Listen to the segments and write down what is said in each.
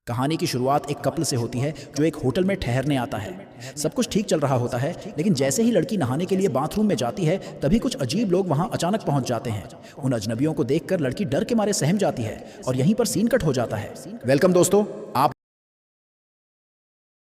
कहानी की शुरुआत एक कपल से होती है जो एक होटल में ठहरने आता है। सब कुछ ठीक चल रहा होता है, लेकिन जैसे ही लड़की नहाने के लिए बाथरूम में जाती है तभी कुछ अजीब लोग वहां अचानक पहुंच जाते हैं। उन अजनबियों को देखकर लड़की डर के मारे सहम जाती है और यहीं पर सीन कट हो जाता है। वेलकम दोस्तों, आप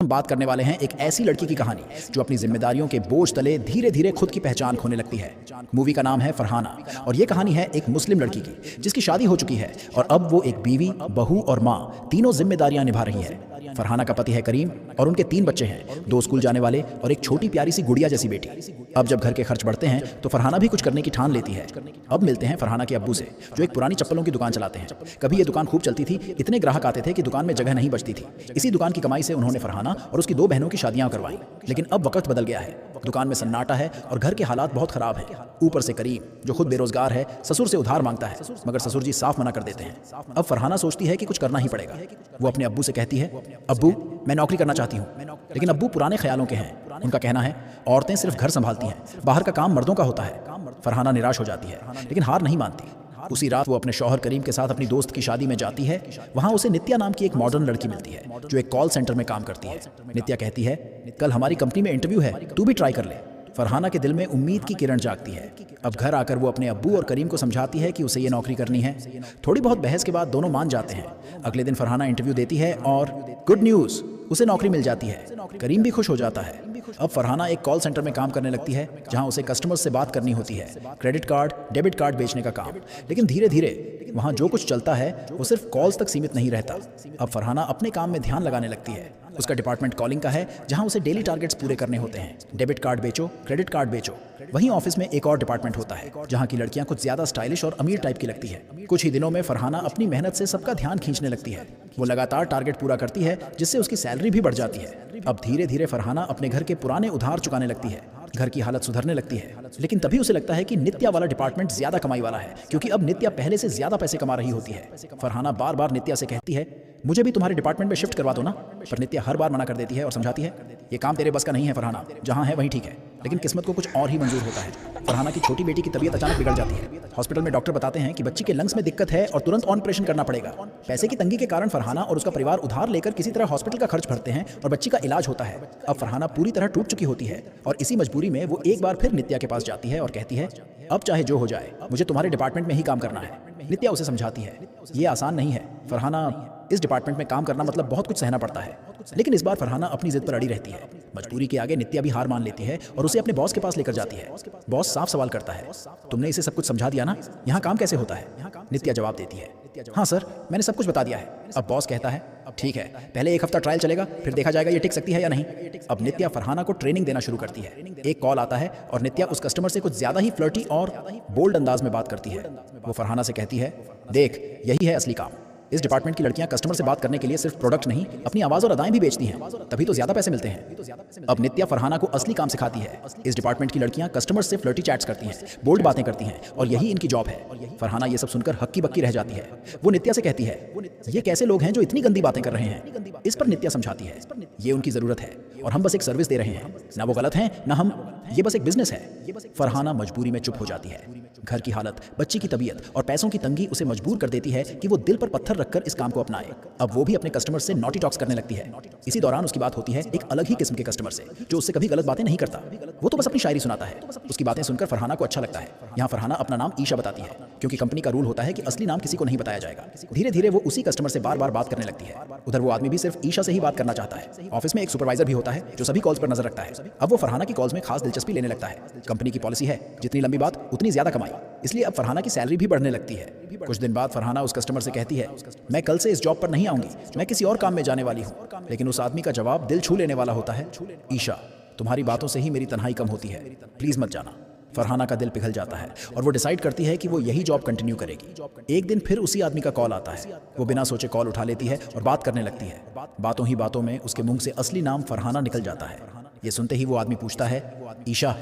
हम बात करने वाले हैं एक ऐसी लड़की की कहानी जो अपनी जिम्मेदारियों के बोझ तले धीरे धीरे खुद की पहचान खोने लगती है। मूवी का नाम है फरहाना और ये कहानी है एक मुस्लिम लड़की की जिसकी शादी हो चुकी है और अब वो एक बीवी, बहू और माँ तीनों जिम्मेदारियां निभा रही है। फरहाना का पति है करीम और उनके 3 बच्चे हैं, 2 स्कूल जाने वाले और एक छोटी प्यारी सी गुड़िया जैसी बेटी। अब जब घर के खर्च बढ़ते हैं तो फरहाना भी कुछ करने की ठान लेती है। अब मिलते हैं फरहाना के अब्बू से जो एक पुरानी चप्पलों की दुकान चलाते हैं। कभी ये दुकान खूब चलती थी, इतने ग्राहक आते थे कि दुकान में जगह नहीं बचती थी। इसी दुकान की कमाई से उन्होंने फरहाना और उसकी 2 बहनों की शादियां करवाई। लेकिन अब वक्त बदल गया है, दुकान में सन्नाटा है और घर के हालात बहुत खराब हैं। ऊपर से करीम जो खुद बेरोजगार है ससुर से उधार मांगता है, मगर ससुर जी साफ मना कर देते हैं। अब फरहाना सोचती है कि कुछ करना ही पड़ेगा। वो अपने अब्बू से कहती है, अब्बू मैं नौकरी करना चाहती हूँ। लेकिन अब्बू पुराने ख्यालों के हैं। उनका कहना है औरतें सिर्फ घर संभालती हैं, बाहर का काम मर्दों का होता है। फरहाना निराश हो जाती है लेकिन हार नहीं मानती। उसी रात वो अपने शौहर करीम के साथ अपनी दोस्त की शादी में जाती है। वहाँ उसे नित्या नाम की एक मॉडर्न लड़की मिलती है जो एक कॉल सेंटर में काम करती है। नित्या कहती है, कल हमारी कंपनी में इंटरव्यू है, तू भी ट्राई कर ले। फरहाना के दिल में उम्मीद की किरण जागती है। अब घर आकर वो अपने अब्बू और करीम को समझाती है कि उसे ये नौकरी करनी है। थोड़ी बहुत बहस के बाद दोनों मान जाते हैं। अगले दिन फरहाना इंटरव्यू देती है और गुड न्यूज़, उसे नौकरी मिल जाती है। करीम भी खुश हो जाता है। अब फरहाना एक कॉल सेंटर में काम करने लगती है जहां उसे कस्टमर्स से बात करनी होती है, क्रेडिट कार्ड, डेबिट कार्ड बेचने का काम। लेकिन धीरे धीरे वहां जो कुछ चलता है वो सिर्फ कॉल्स तक सीमित नहीं रहता। अब फरहाना अपने काम में ध्यान लगाने लगती है। उसका डिपार्टमेंट कॉलिंग का है जहां उसे डेली टारगेट्स पूरे करने होते हैं। डेबिट कार्ड बेचो, क्रेडिट कार्ड बेचो। वहीं ऑफिस में एक और डिपार्टमेंट होता है जहां की लड़कियां कुछ ज्यादा स्टाइलिश और अमीर टाइप की लगती है। कुछ ही दिनों में फरहाना अपनी मेहनत से सबका ध्यान खींचने लगती है। वो लगातार टारगेट पूरा करती है जिससे उसकी सैलरी भी बढ़ जाती है। अब धीरे धीरे फरहाना अपने घर के पुराने उधार चुकाने लगती है। घर की हालत सुधरने लगती है। लेकिन तभी उसे लगता है कि नित्या वाला डिपार्टमेंट ज्यादा कमाई वाला है, क्योंकि अब नित्या पहले से ज्यादा पैसे कमा रही होती है। फरहाना बार बार नित्या से कहती है, मुझे भी तुम्हारे डिपार्टमेंट में शिफ्ट करवा दो ना। पर नित्या हर बार मना कर देती है और समझाती है, ये काम तेरे बस का नहीं है फरहाना, जहां है वहीं ठीक है। लेकिन किस्मत को कुछ और ही मंजूर होता है। फरहाना की छोटी बेटी की तबीयत अचानक बिगड़ जाती है। हॉस्पिटल में डॉक्टर बताते हैं कि बच्ची के लंग्स में दिक्कत है और तुरंत ऑपरेशन करना पड़ेगा। पैसे की तंगी के कारण फरहाना और उसका परिवार उधार लेकर किसी तरह हॉस्पिटल का खर्च भरते हैं और बच्ची का इलाज होता है। अब फरहाना पूरी तरह टूट चुकी होती है और इसी मजबूरी में वो एक बार फिर नित्या के पास जाती है और कहती है, अब चाहे जो हो जाए मुझे तुम्हारे डिपार्टमेंट में ही काम करना है। नित्या उसे समझाती है, ये आसान नहीं है फरहाना, इस डिपार्टमेंट में काम करना मतलब बहुत कुछ सहना पड़ता है। लेकिन इस बार फरहाना अपनी जिद पर अड़ी रहती है। मजबूरी के आगे नित्या भी हार मान लेती है और उसे अपने बॉस के पास लेकर जाती है। बॉस साफ सवाल करता है, तुमने इसे सब कुछ समझा दिया ना, यहाँ काम कैसे होता है? नित्या जवाब देती है, हाँ सर, मैंने सब कुछ बता दिया है। अब बॉस कहता है, ठीक है, पहले 1 हफ्ता ट्रायल चलेगा, फिर देखा जाएगा ये टिक सकती है या नहीं। अब नित्या फरहाना को ट्रेनिंग देना शुरू करती है। एक कॉल आता है और नित्या उस कस्टमर से कुछ ज्यादा ही फ्लर्टी और बोल्ड अंदाज में बात करती है। वो फरहाना से कहती है, देख यही है असली काम। इस डिपार्टमेंट की लड़कियां कस्टमर से बात करने के लिए सिर्फ प्रोडक्ट नहीं, अपनी आवाज और अदाएं भी बेचती हैं, तभी तो ज्यादा पैसे मिलते हैं। अब नित्या फरहाना को असली काम सिखाती है। इस डिपार्टमेंट की लड़कियां कस्टमर से फ्लर्टी चैट्स करती हैं, बोल्ड बातें करती हैं और यही इनकी जॉब है। फरहाना ये सब सुनकर हक्की बक्की रह जाती है। वो नित्या से कहती है, ये कैसे लोग हैं जो इतनी गंदी बातें कर रहे हैं? इस पर नित्या समझाती है, ये उनकी जरूरत है और हम बस एक सर्विस दे रहे हैं, ना वो गलत हैं ना हम, ये बस एक बिजनेस है। फरहाना मजबूरी में चुप हो जाती है। घर की हालत, बच्ची की तबीयत और पैसों की तंगी उसे मजबूर कर देती है कि वो दिल पर पत्थर रखकर इस काम को अपनाए। अब वो भी अपने कस्टमर से नॉटी टॉक्स करने लगती है। इसी दौरान उसकी बात होती है एक अलग ही किस्म के कस्टमर से जो उससे कभी गलत बातें नहीं करता, वो तो बस अपनी शायरी सुनाता है। उसकी बातें सुनकर फरहाना को अच्छा लगता है। यहाँ फरहाना अपना नाम ईशा बताती है क्योंकि कंपनी का रूल होता है कि असली नाम किसी को नहीं बताया जाएगा। धीरे धीरे वो उसी कस्टमर से बार बार बात करने लगती है। उधर वो आदमी भी सिर्फ ईशा से ही बात करना चाहता है। ऑफिस में एक सुपरवाइजर भी होता है जो सभी कॉल्स पर नजर रखता है। अब वो फरहाना की कॉल्स में खास दिलचस्पी लेने लगता है। कंपनी की पॉलिसी है, जितनी लंबी बात उतनी ज्यादा कमाई, इसलिए अब फरहाना की सैलरी भी बढ़ने लगती है। कुछ दिन बाद फरहाना उस कस्टमर से कहती है, मैं कल से इस जॉब पर नहीं आऊंगी, मैं किसी और काम में जाने वाली हूँ। लेकिन उस आदमी का जवाब दिल छू लेने वाला होता है, ईशा तुम्हारी बातों से ही मेरी तन्हाई कम होती है, प्लीज मत जाना। फरहाना का दिल पिघल जाता है और वो डिसाइड करती है कि वो यही जॉब कंटिन्यू करेगी। एक दिन फिर उसी आदमी का कॉल आता है। वो बिना सोचे कॉल उठा लेती है और बात करने लगती है। बातों ही बातों में उसके मुंह से असली नाम फरहाना निकल जाता है। ये सुनते ही वो आदमी पूछता है, ईशा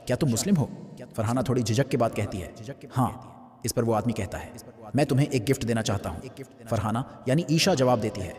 क्या तुम मुस्लिम हो? फरहाना थोड़ी झिझक के बाद कहती है, हाँ। इस पर वो आदमी कहता है, मैं तुम्हें एक गिफ्ट देना चाहता हूँ। फरहाना यानी ईशा जवाब देती है,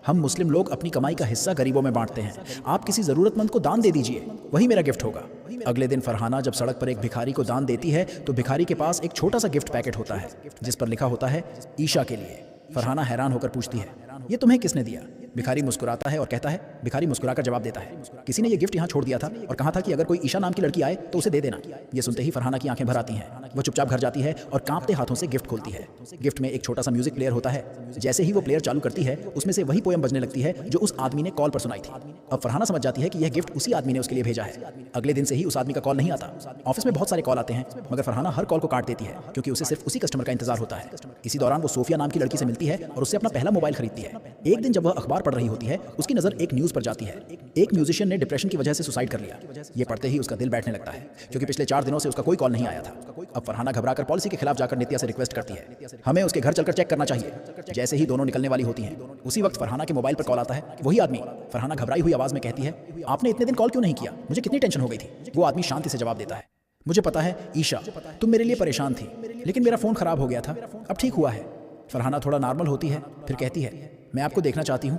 हम मुस्लिम लोग अपनी कमाई का हिस्सा गरीबों में बांटते हैं, आप किसी जरूरतमंद को दान दे दीजिए, वही मेरा गिफ्ट होगा। अगले दिन फरहाना जब सड़क पर एक भिखारी को दान देती है तो भिखारी के पास एक छोटा सा गिफ्ट पैकेट होता है जिस पर लिखा होता है ईशा के लिए। फरहाना हैरान होकर पूछती है, ये तुम्हें किसने दिया? भिखारी मुस्कुराता है और कहता है। भिखारी मुस्कुराकर जवाब देता है, किसी ने ये गिफ्ट यहाँ छोड़ दिया था और कहा था कि अगर कोई ईशा नाम की लड़की आए तो उसे दे देना। ये सुनते ही फरहाना की आंखें भर आती हैं। वह चुपचाप घर जाती है और कांपते हाथों से गिफ्ट खोलती है। गिफ्ट में एक छोटा सा म्यूजिक प्लेयर होता है। जैसे ही वो प्लेयर चालू करती है, उसमें से वही पोएम बजने लगती है जो उस आदमी ने कॉल पर सुनाई थी। अब फरहाना समझ जाती है कि यह गिफ्ट उसी आदमी ने उसके लिए भेजा है। अगले दिन से ही उस आदमी का कॉल नहीं आता। ऑफिस में बहुत सारे कॉल आते हैं, मगर फरहाना हर कॉल को काट देती है क्योंकि उसे सिर्फ उसी कस्टमर का इंतजार होता है। इसी दौरान वो सोफिया नाम की लड़की से मिलती है और उससे अपना पहला मोबाइल खरीदती है। एक दिन जब वह अखबार पढ़ रही होती है, उसकी नजर एक न्यूज पर जाती है। एक म्यूजिशियन ने डिप्रेशन की वजह से सुसाइड कर लिया। ये पढ़ते ही उसका दिल बैठने लगता है क्योंकि पिछले 4 दिनों से उसका कोई कॉल नहीं आया था। अब फरहाना घबराकर पॉलिसी के खिलाफ जाकर नित्या से रिक्वेस्ट करती है, हमें उसके घर चलकर चेक करना चाहिए। जैसे ही दोनों निकलने वाली होती हैं, उसी वक्त फरहाना के मोबाइल पर कॉल आता है। वही आदमी। फरहाना घबराई हुई आवाज में कहती है, आपने इतने दिन कॉल क्यों नहीं किया? मुझे कितनी टेंशन हो गई थी। वो आदमी शांति से जवाब देता है, मुझे पता है ईशा, तुम मेरे लिए परेशान थी, लेकिन मेरा फोन खराब हो गया था, अब ठीक हुआ है। फरहाना थोड़ा नॉर्मल होती है, फिर कहती है, मैं आपको देखना चाहती हूँ,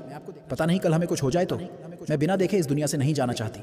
पता नहीं कल हमें कुछ हो जाए तो। मैं बिना देखे इस दुनिया से नहीं जाना चाहती।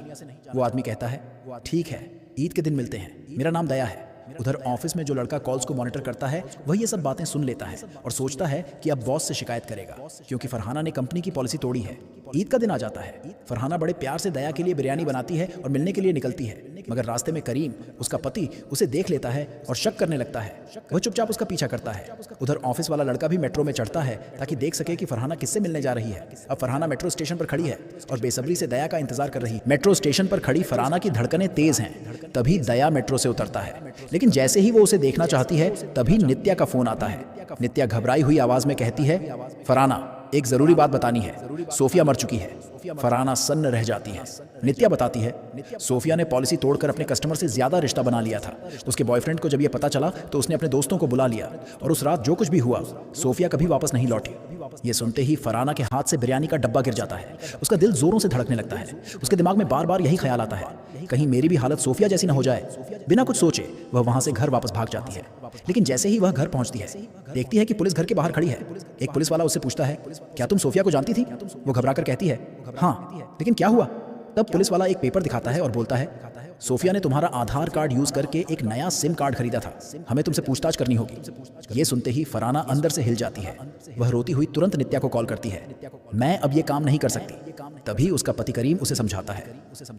वो आदमी कहता है, ठीक है, ईद के दिन मिलते हैं, मेरा नाम दया है। उधर ऑफिस में जो लड़का कॉल्स को मॉनिटर करता है, वह ये सब बातें सुन लेता है और सोचता है कि अब बॉस से शिकायत करेगा क्योंकि फरहाना ने कंपनी की पॉलिसी तोड़ी है। ईद का दिन आ जाता है। फरहाना बड़े प्यार से दया के लिए बिरयानी बनाती है और मिलने के लिए निकलती है, मगर रास्ते में करीम, उसका पति, उसे देख लेता है और शक करने लगता है। वह चुपचाप उसका पीछा करता है। उधर ऑफिस वाला लड़का भी मेट्रो में चढ़ता है ताकि देख सके कि फरहाना किससे मिलने जा रही है। अब फरहाना मेट्रो स्टेशन पर खड़ी है और बेसब्री से दया का इंतजार कर रही है। मेट्रो स्टेशन पर खड़ी फरहाना की धड़कनें तेज हैं। तभी दया मेट्रो से उतरता है, लेकिन जैसे ही वो उसे देखना चाहती है, तभी नित्या का फोन आता है। नित्या घबराई हुई आवाज में कहती है, फरहाना, एक जरूरी बात बतानी है, सोफिया मर चुकी है। फरहाना सन्न रह जाती है। नित्या बताती है, सोफिया ने पॉलिसी तोड़कर अपने कस्टमर से ज्यादा रिश्ता बना लिया था। उसके बॉयफ्रेंड को जब यह पता चला तो उसने अपने दोस्तों को बुला लिया और उस रात जो कुछ भी हुआ, सोफिया कभी वापस नहीं लौटी। ये सुनते ही फरहाना के हाथ से बिरयानी का डब्बा गिर जाता है। उसका दिल जोरों से धड़कने लगता है। उसके दिमाग में बार बार यही ख्याल आता है, कहीं मेरी भी हालत सोफिया जैसी न हो जाए। बिना कुछ सोचे वह वहां से घर वापस भाग जाती है। लेकिन जैसे ही वह घर पहुंचती है, देखती है कि पुलिस घर के बाहर खड़ी है। एक पुलिस वाला उससे पूछता है, क्या तुम सोफिया को जानती थी? वो घबराकर कहती है, हाँ, लेकिन क्या हुआ? तब पुलिस वाला एक पेपर दिखाता है और बोलता है, सोफिया ने तुम्हारा आधार कार्ड यूज करके एक नया सिम कार्ड खरीदा था, हमें तुमसे पूछताछ करनी होगी। ये सुनते ही फरहाना अंदर से हिल जाती है। वह रोती हुई तुरंत नित्या को कॉल करती है, मैं अब ये काम नहीं कर सकती। तभी उसका पति करीम उसे समझाता है,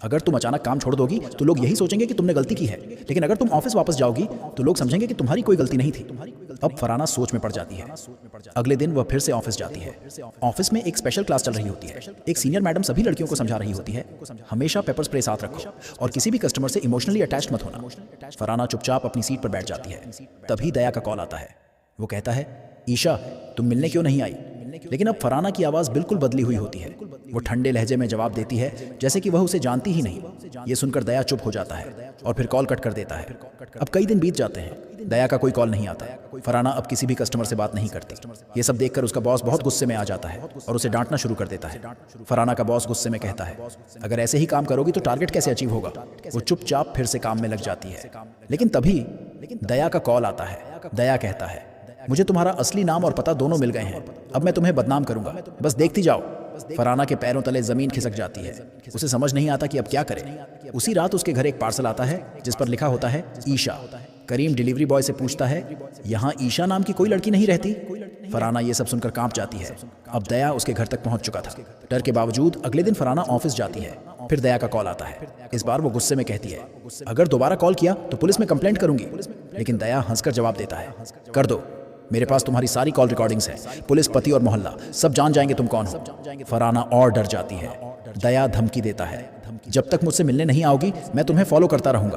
अगर तुम अचानक काम छोड़ दोगी तो लोग यही सोचेंगे कि तुमने गलती की है, लेकिन अगर तुम ऑफिस वापस जाओगी तो लोग समझेंगे कि तुम्हारी कोई गलती नहीं थी। अब फरहाना सोच में पड़ जाती है। अगले दिन वह फिर से ऑफिस जाती है। ऑफिस में एक स्पेशल क्लास चल रही होती है। एक सीनियर मैडम सभी लड़कियों को समझा रही होती है, हमेशा पेपर स्प्रे साथ रखो और किसी भी कस्टमर से इमोशनली अटैच्ड मत होना। फरहाना चुपचाप अपनी सीट पर बैठ जाती है। तभी दया का कॉल आता है। वो कहता है, ईशा, तुम मिलने क्यों नहीं आई? लेकिन अब फरहाना की आवाज़ बिल्कुल बदली हुई होती है। वो ठंडे लहजे में जवाब देती है जैसे कि वह उसे जानती ही नहीं। ये सुनकर दया चुप हो जाता है और फिर कॉल कट कर देता है। अब कई दिन बीत जाते हैं, दया का कोई कॉल नहीं आता। फरहाना अब किसी भी कस्टमर से बात नहीं करती। ये सब देखकर उसका बॉस बहुत गुस्से में आ जाता है और उसे डांटना शुरू कर देता है। फरहाना का बॉस गुस्से में कहता है, अगर ऐसे ही काम करोगी तो टारगेट कैसे अचीव होगा? वो चुपचाप फिर से काम में लग जाती है। लेकिन तभी दया का कॉल आता है। दया कहता है, मुझे तुम्हारा असली नाम और पता दोनों मिल गए हैं, अब मैं तुम्हें बदनाम करूंगा, बस देखती जाओ। फरहाना के पैरों तले जमीन खिसक जाती है। उसे समझ नहीं आता कि अब क्या करे। उसी रात उसके घर एक पार्सल आता है जिस पर लिखा होता है ईशा। करीम डिलीवरी बॉय से पूछता है, यहाँ ईशा नाम की कोई लड़की नहीं रहती? फरहाना ये सब सुनकर कांप जाती है। अब दया उसके घर तक पहुंच चुका था। डर के बावजूद अगले दिन फरहाना ऑफिस जाती है। फिर दया का कॉल आता है। इस बार वो गुस्से में कहती है, अगर दोबारा कॉल किया तो पुलिस में कंप्लेंट करूंगी। लेकिन दया हंसकर जवाब देता है, कर दो, मेरे पास तुम्हारी सारी कॉल रिकॉर्डिंग्स हैं। पुलिस, पति और मोहल्ला सब जान जाएंगे तुम कौन हो। फरहाना और डर जाती है। दया धमकी देता है, जब तक मुझसे मिलने नहीं आओगी मैं तुम्हें फॉलो करता रहूंगा।